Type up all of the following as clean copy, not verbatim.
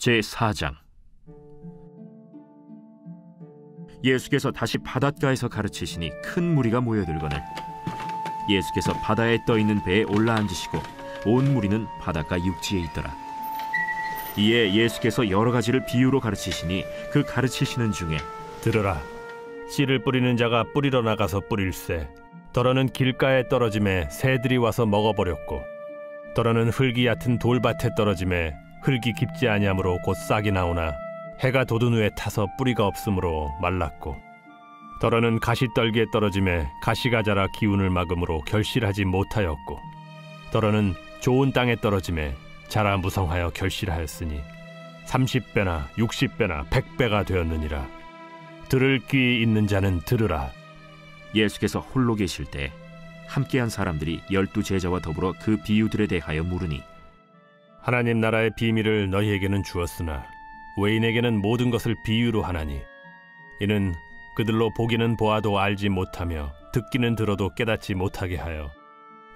제4장. 예수께서 다시 바닷가에서 가르치시니 큰 무리가 모여들거늘 예수께서 바다에 떠있는 배에 올라앉으시고 온 무리는 바닷가 육지에 있더라. 이에 예수께서 여러 가지를 비유로 가르치시니 그 가르치시는 중에 들으라. 씨를 뿌리는 자가 뿌리러 나가서 뿌릴새 더러는 길가에 떨어짐에 새들이 와서 먹어버렸고 더러는 흙이 얕은 돌밭에 떨어짐에 흙이 깊지 아니하므로 곧 싹이 나오나 해가 돋은 후에 타서 뿌리가 없으므로 말랐고 더러는 가시떨기에 떨어짐에 가시가 자라 기운을 막음으로 결실하지 못하였고 더러는 좋은 땅에 떨어짐에 자라 무성하여 결실하였으니 30배나 60배나 100배가 되었느니라. 들을 귀 있는 자는 들으라. 예수께서 홀로 계실 때 함께한 사람들이 12 제자와 더불어 그 비유들에 대하여 물으니 하나님 나라의 비밀을 너희에게는 주었으나 외인에게는 모든 것을 비유로 하나니 이는 그들로 보기는 보아도 알지 못하며 듣기는 들어도 깨닫지 못하게 하여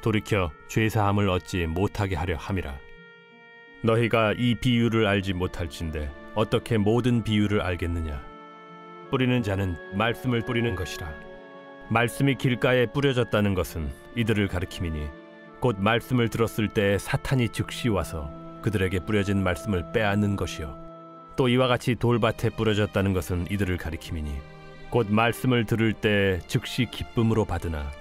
돌이켜 죄사함을 얻지 못하게 하려 함이라. 너희가 이 비유를 알지 못할진대 어떻게 모든 비유를 알겠느냐. 뿌리는 자는 말씀을 뿌리는 것이라. 말씀이 길가에 뿌려졌다는 것은 이들을 가리킴이니 곧 말씀을 들었을 때 사탄이 즉시 와서 그들에게 뿌려진 말씀을 빼앗는 것이요 또 이와 같이 돌밭에 뿌려졌다는 것은 이들을 가리킴이니 곧 말씀을 들을 때 즉시 기쁨으로 받으나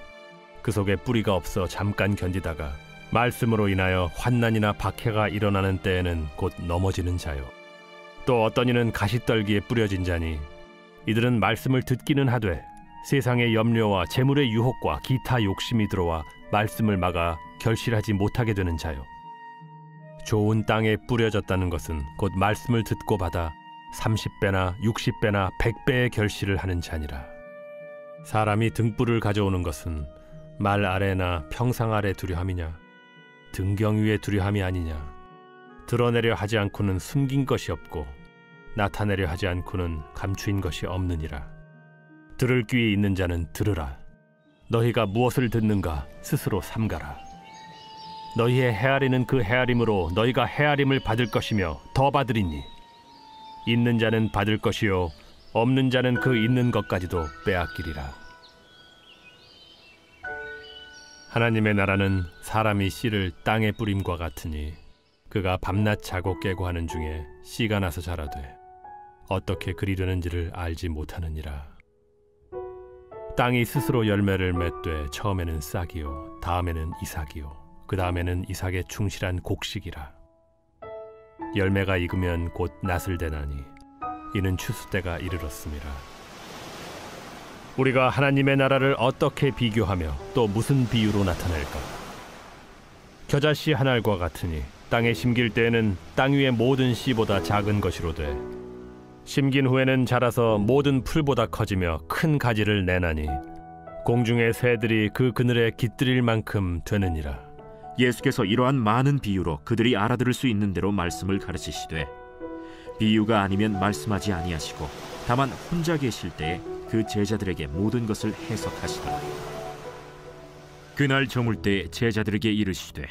그 속에 뿌리가 없어 잠깐 견디다가 말씀으로 인하여 환난이나 박해가 일어나는 때에는 곧 넘어지는 자요 또 어떤 이는 가시떨기에 뿌려진 자니 이들은 말씀을 듣기는 하되 세상의 염려와 재물의 유혹과 기타 욕심이 들어와 말씀을 막아 결실하지 못하게 되는 자요 좋은 땅에 뿌려졌다는 것은 곧 말씀을 듣고 받아 30배나 60배나 100배의 결실을 하는 자니라. 사람이 등불을 가져오는 것은 말 아래나 평상 아래 두려 함이냐 등경 위에 두려 함이 아니냐. 드러내려 하지 않고는 숨긴 것이 없고 나타내려 하지 않고는 감추인 것이 없느니라. 들을 귀 있는 자는 들으라. 너희가 무엇을 듣는가 스스로 삼가라. 너희의 헤아리는 그 헤아림으로 너희가 헤아림을 받을 것이며 더 받으리니 있는 자는 받을 것이요 없는 자는 그 있는 것까지도 빼앗기리라. 하나님의 나라는 사람이 씨를 땅에 뿌림과 같으니 그가 밤낮 자고 깨고 하는 중에 씨가 나서 자라되 어떻게 그리 되는지를 알지 못하느니라. 땅이 스스로 열매를 맺되 처음에는 싹이요 다음에는 이삭이요 그 다음에는 이삭의 충실한 곡식이라. 열매가 익으면 곧 낫을 대나니 이는 추수 때가 이르렀음이라. 우리가 하나님의 나라를 어떻게 비교하며 또 무슨 비유로 나타낼까? 겨자씨 한 알과 같으니 땅에 심길 때에는 땅 위의 모든 씨보다 작은 것이로되 심긴 후에는 자라서 모든 풀보다 커지며 큰 가지를 내나니 공중의 새들이 그 그늘에 깃들일 만큼 되느니라. 예수께서 이러한 많은 비유로 그들이 알아들을 수 있는 대로 말씀을 가르치시되 비유가 아니면 말씀하지 아니하시고 다만 혼자 계실 때에 그 제자들에게 모든 것을 해석하시더라. 그날 저물 때 제자들에게 이르시되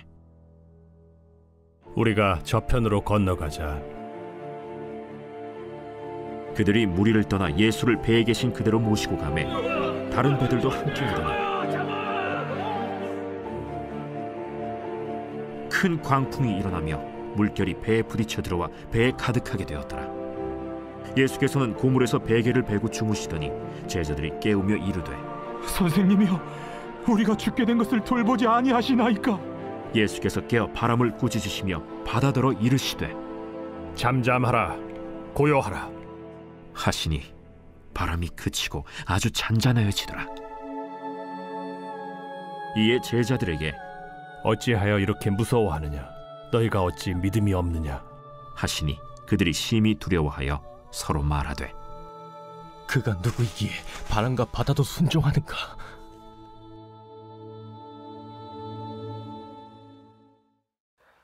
우리가 저편으로 건너가자. 그들이 무리를 떠나 예수를 배에 계신 그대로 모시고 가매 다른 배들도 함께 하더니 큰 광풍이 일어나며 물결이 배에 부딪혀 들어와 배에 가득하게 되었더라. 예수께서는 고물에서 베개를 베고 주무시더니 제자들이 깨우며 이르되 선생님이여 우리가 죽게 된 것을 돌보지 아니하시나이까. 예수께서 깨어 바람을 꾸짖으시며 바다더러 이르시되 잠잠하라 고요하라 하시니 바람이 그치고 아주 잔잔하여지더라. 이에 제자들에게 어찌하여 이렇게 무서워하느냐 너희가 어찌 믿음이 없느냐 하시니 그들이 심히 두려워하여 서로 말하되 그가 누구이기에 바람과 바다도 순종하는가.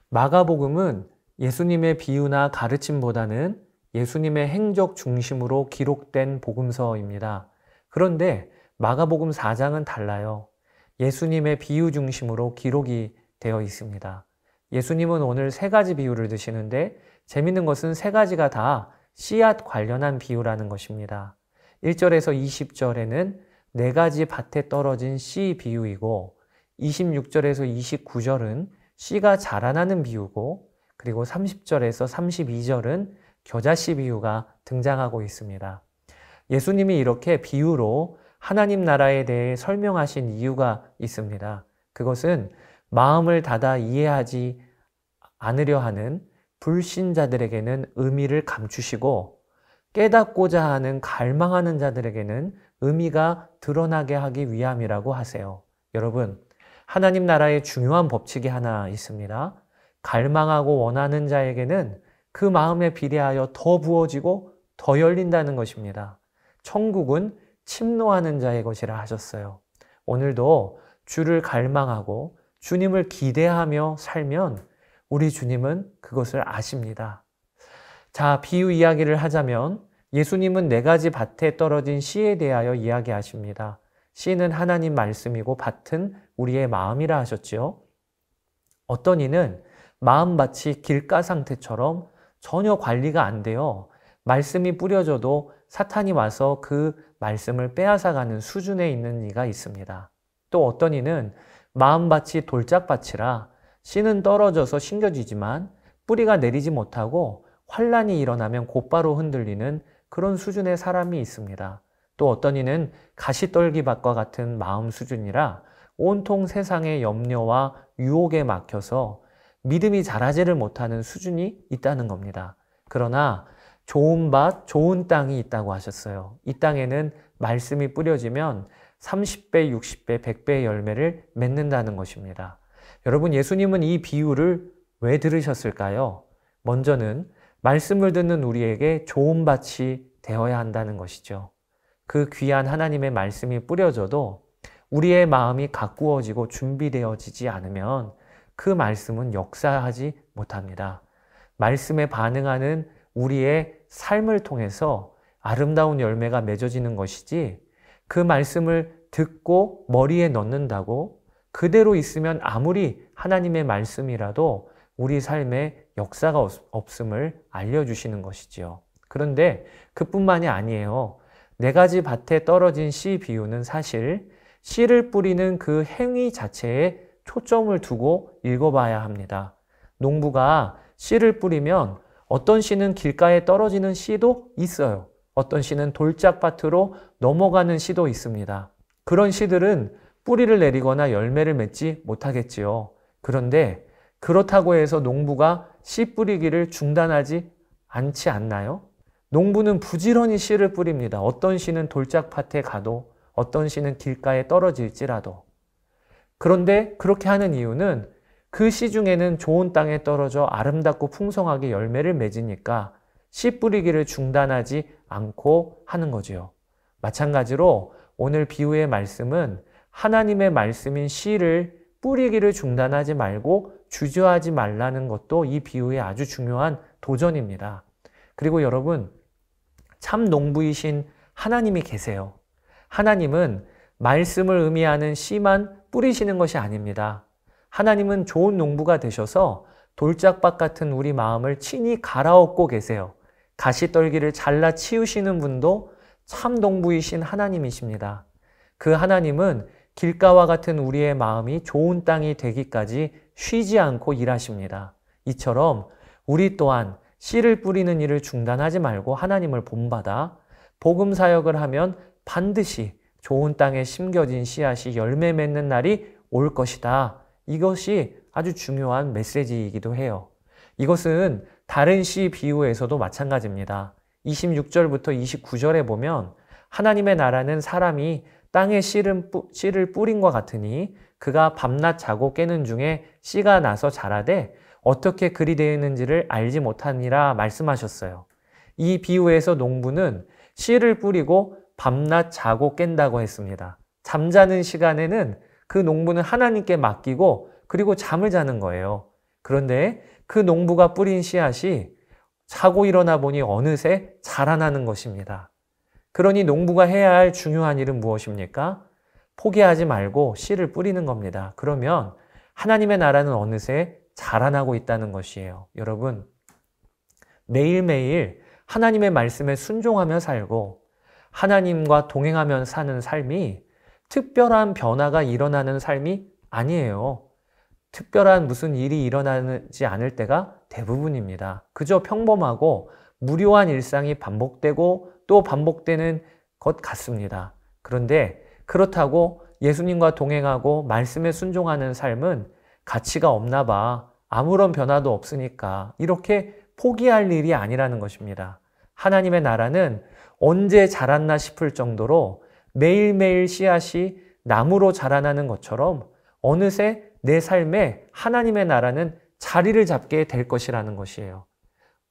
마가복음은 예수님의 비유나 가르침보다는 예수님의 행적 중심으로 기록된 복음서입니다. 그런데 마가복음 4장은 달라요. 예수님의 비유 중심으로 기록이 되어 있습니다. 예수님은 오늘 세 가지 비유를 드시는데 재밌는 것은 세 가지가 다 씨앗 관련한 비유라는 것입니다. 1절에서 20절에는 네 가지 밭에 떨어진 씨 비유이고 26절에서 29절은 씨가 자라나는 비유고 그리고 30절에서 32절은 겨자씨 비유가 등장하고 있습니다. 예수님이 이렇게 비유로 하나님 나라에 대해 설명하신 이유가 있습니다. 그것은 마음을 닫아 이해하지 않으려 하는 불신자들에게는 의미를 감추시고 깨닫고자 하는 갈망하는 자들에게는 의미가 드러나게 하기 위함이라고 하세요. 여러분, 하나님 나라의 중요한 법칙이 하나 있습니다. 갈망하고 원하는 자에게는 그 마음에 비례하여 더 부어지고 더 열린다는 것입니다. 천국은 침노하는 자의 것이라 하셨어요. 오늘도 주를 갈망하고 주님을 기대하며 살면 우리 주님은 그것을 아십니다. 자, 비유 이야기를 하자면 예수님은 네 가지 밭에 떨어진 씨에 대하여 이야기하십니다. 씨는 하나님 말씀이고 밭은 우리의 마음이라 하셨지요. 어떤 이는 마음밭이 길가 상태처럼 전혀 관리가 안 돼요. 말씀이 뿌려져도 사탄이 와서 그 말씀을 빼앗아가는 수준에 있는 이가 있습니다. 또 어떤 이는 마음밭이 돌짝밭이라 씨는 떨어져서 심겨지지만 뿌리가 내리지 못하고 환란이 일어나면 곧바로 흔들리는 그런 수준의 사람이 있습니다. 또 어떤 이는 가시떨기밭과 같은 마음 수준이라 온통 세상의 염려와 유혹에 막혀서 믿음이 자라지를 못하는 수준이 있다는 겁니다. 그러나 좋은 밭, 좋은 땅이 있다고 하셨어요. 이 땅에는 말씀이 뿌려지면 30배, 60배, 100배의 열매를 맺는다는 것입니다. 여러분, 예수님은 이 비유를 왜 들으셨을까요? 먼저는 말씀을 듣는 우리에게 좋은 밭이 되어야 한다는 것이죠. 그 귀한 하나님의 말씀이 뿌려져도 우리의 마음이 가꾸어지고 준비되어지지 않으면 그 말씀은 역사하지 못합니다. 말씀에 반응하는 우리의 삶을 통해서 아름다운 열매가 맺어지는 것이지 그 말씀을 듣고 머리에 넣는다고 그대로 있으면 아무리 하나님의 말씀이라도 우리 삶에 역사가 없음을 알려주시는 것이지요. 그런데 그뿐만이 아니에요. 네 가지 밭에 떨어진 씨 비유는 사실 씨를 뿌리는 그 행위 자체에 초점을 두고 읽어봐야 합니다. 농부가 씨를 뿌리면 어떤 씨는 길가에 떨어지는 씨도 있어요. 어떤 씨는 돌짝밭으로 넘어가는 씨도 있습니다. 그런 씨들은 뿌리를 내리거나 열매를 맺지 못하겠지요. 그런데 그렇다고 해서 농부가 씨 뿌리기를 중단하지 않지 않나요? 농부는 부지런히 씨를 뿌립니다. 어떤 씨는 돌짝밭에 가도 어떤 씨는 길가에 떨어질지라도. 그런데 그렇게 하는 이유는 그 씨 중에는 좋은 땅에 떨어져 아름답고 풍성하게 열매를 맺으니까 씨 뿌리기를 중단하지 않고 하는 거지요. 마찬가지로 오늘 비유의 말씀은 하나님의 말씀인 씨를 뿌리기를 중단하지 말고 주저하지 말라는 것도 이 비유의 아주 중요한 도전입니다. 그리고 여러분, 참 농부이신 하나님이 계세요. 하나님은 말씀을 의미하는 씨만 뿌리시는 것이 아닙니다. 하나님은 좋은 농부가 되셔서 돌짝밭 같은 우리 마음을 친히 갈아엎고 계세요. 가시떨기를 잘라 치우시는 분도 참 농부이신 하나님이십니다. 그 하나님은 길가와 같은 우리의 마음이 좋은 땅이 되기까지 쉬지 않고 일하십니다. 이처럼 우리 또한 씨를 뿌리는 일을 중단하지 말고 하나님을 본받아 복음 사역을 하면 반드시 좋은 땅에 심겨진 씨앗이 열매 맺는 날이 올 것이다. 이것이 아주 중요한 메시지이기도 해요. 이것은 다른 씨 비유에서도 마찬가지입니다. 26절부터 29절에 보면 하나님의 나라는 사람이 땅에 씨를 뿌린과 같으니 그가 밤낮 자고 깨는 중에 씨가 나서 자라되 어떻게 그리 되었는지를 알지 못하니라 말씀하셨어요. 이 비유에서 농부는 씨를 뿌리고 밤낮 자고 깬다고 했습니다. 잠자는 시간에는 그 농부는 하나님께 맡기고 그리고 잠을 자는 거예요. 그런데 그 농부가 뿌린 씨앗이 자고 일어나 보니 어느새 자라나는 것입니다. 그러니 농부가 해야 할 중요한 일은 무엇입니까? 포기하지 말고 씨를 뿌리는 겁니다. 그러면 하나님의 나라는 어느새 자라나고 있다는 것이에요. 여러분, 매일매일 하나님의 말씀에 순종하며 살고 하나님과 동행하며 사는 삶이 특별한 변화가 일어나는 삶이 아니에요. 특별한 무슨 일이 일어나지 않을 때가 대부분입니다. 그저 평범하고 무료한 일상이 반복되고 또 반복되는 것 같습니다. 그런데 그렇다고 예수님과 동행하고 말씀에 순종하는 삶은 가치가 없나 봐. 아무런 변화도 없으니까. 이렇게 포기할 일이 아니라는 것입니다. 하나님의 나라는 언제 자랐나 싶을 정도로 매일매일 씨앗이 나무로 자라나는 것처럼 어느새 내 삶에 하나님의 나라는 자리를 잡게 될 것이라는 것이에요.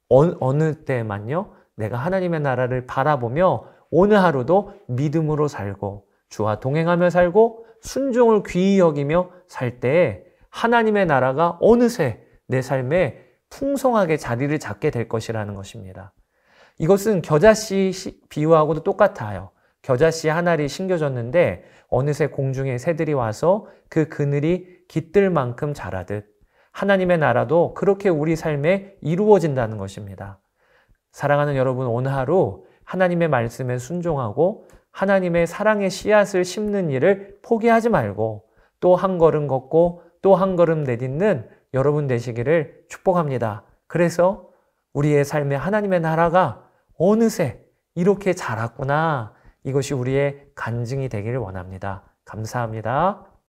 어느 때만요? 내가 하나님의 나라를 바라보며 오늘 하루도 믿음으로 살고 주와 동행하며 살고 순종을 귀히 여기며 살 때에 하나님의 나라가 어느새 내 삶에 풍성하게 자리를 잡게 될 것이라는 것입니다. 이것은 겨자씨 비유하고도 똑같아요. 겨자씨 한 알이 심겨졌는데 어느새 공중에 새들이 와서 그 그늘이 깃들 만큼 자라듯 하나님의 나라도 그렇게 우리 삶에 이루어진다는 것입니다. 사랑하는 여러분, 오늘 하루 하나님의 말씀에 순종하고 하나님의 사랑의 씨앗을 심는 일을 포기하지 말고 또 한 걸음 걷고 또 한 걸음 내딛는 여러분 되시기를 축복합니다. 그래서 우리의 삶에 하나님의 나라가 어느새 이렇게 자랐구나. 이것이 우리의 간증이 되기를 원합니다. 감사합니다.